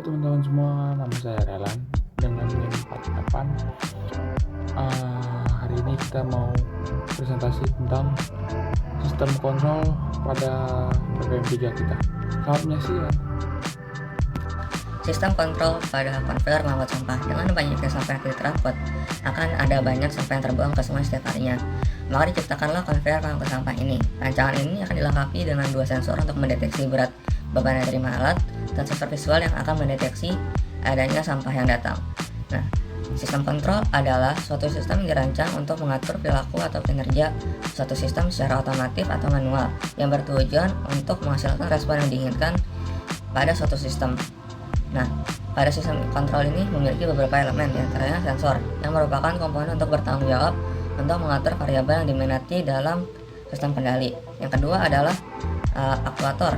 Halo teman-teman semua, nama saya Relan dengan NIM 48. Hari ini kita mau presentasi tentang sistem kontrol pada PPM 3 kita. Selamat menyaksikan. Sistem kontrol pada konveyor mengangkut sampah. Dengan banyaknya sampah yang terangkut, akan ada banyak sampah yang terbuang ke sungai setiap harinya. Maka diciptakanlah konveyor pengangkut sampah ini. Rancangan ini akan dilengkapi dengan 2 sensor untuk mendeteksi berat beban yang diterima alat dan sensor visual yang akan mendeteksi adanya sampah yang datang. Nah, sistem kontrol adalah suatu sistem yang dirancang untuk mengatur perilaku atau kinerja suatu sistem secara otomatis atau manual yang bertujuan untuk menghasilkan respon yang diinginkan pada suatu sistem. Nah, pada sistem kontrol ini memiliki beberapa elemen, diantaranya sensor yang merupakan komponen untuk bertanggung jawab untuk mengatur variabel yang diminati dalam sistem kendali. Yang kedua adalah aktuator.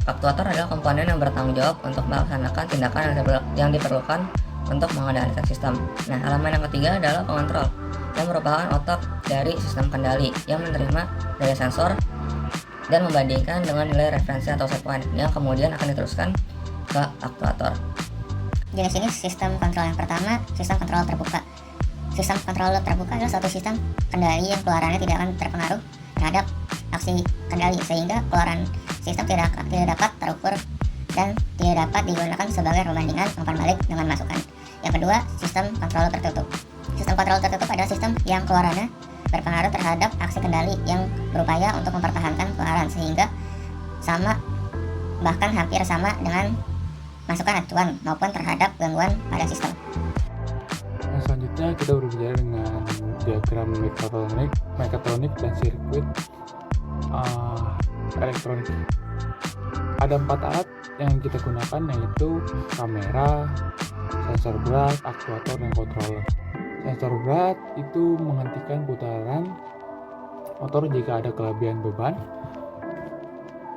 Aktuator adalah komponen yang bertanggung jawab untuk melaksanakan tindakan yang diperlukan untuk mengendalikan sistem. Nah, elemen yang ketiga adalah pengontrol, yang merupakan otot dari sistem kendali yang menerima dari sensor dan membandingkan dengan nilai referensi atau set point yang kemudian akan diteruskan ke aktuator. Jenis ini sistem kontrol yang pertama, sistem kontrol terbuka. Sistem kontrol terbuka adalah suatu sistem kendali yang keluarannya tidak akan terpengaruh terhadap aksi kendali, sehingga keluaran sistem tidak dapat terukur dan tidak dapat digunakan sebagai perbandingan umpan balik dengan masukan. Yang kedua, sistem kontrol tertutup. Sistem kontrol tertutup adalah sistem yang keluarannya berpengaruh terhadap aksi kendali yang berupaya untuk mempertahankan keluaran, sehingga sama bahkan hampir sama dengan masukan acuan maupun terhadap gangguan pada sistem. Nah, selanjutnya kita berbicara dengan diagram mekatronik dan sirkuit elektronik. Ada 4 alat yang kita gunakan, yaitu kamera, sensor berat, aktuator, dan controller. Sensor berat itu menghentikan putaran motor jika ada kelebihan beban.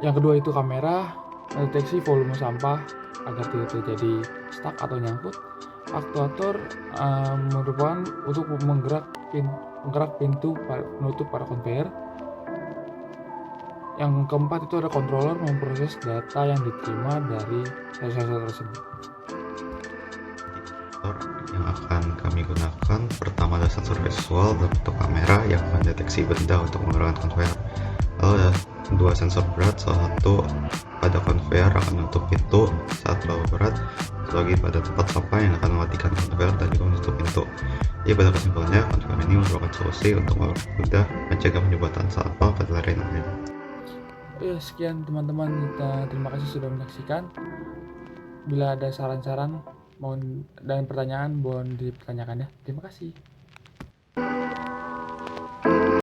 Yang kedua itu kamera, mendeteksi volume sampah agar tidak terjadi stuck atau nyangkut. Aktuator merupakan untuk menggerak pintu penutup pada konveyor. Yang keempat itu ada controller, memproses data yang diterima dari sensor tersebut. Yang akan kami gunakan pertama adalah sensor visual berbentuk kamera yang mendeteksi benda untuk menggerakkan konveyor. Lalu ada 2 sensor berat, salah satu pada konveyor akan menutup pintu saat terlalu berat, satu lagi pada tempat sampah yang akan mematikan konveyor dan juga menutup pintu. Jadi pada kesimpulannya, konveyor ini merupakan solusi untuk mudah mencegah penyumbatan sampah pada layanan air. Ya, sekian teman-teman, terima kasih sudah menyaksikan. Bila ada saran-saran dan pertanyaan, mohon dipertanyakan ya. Terima kasih.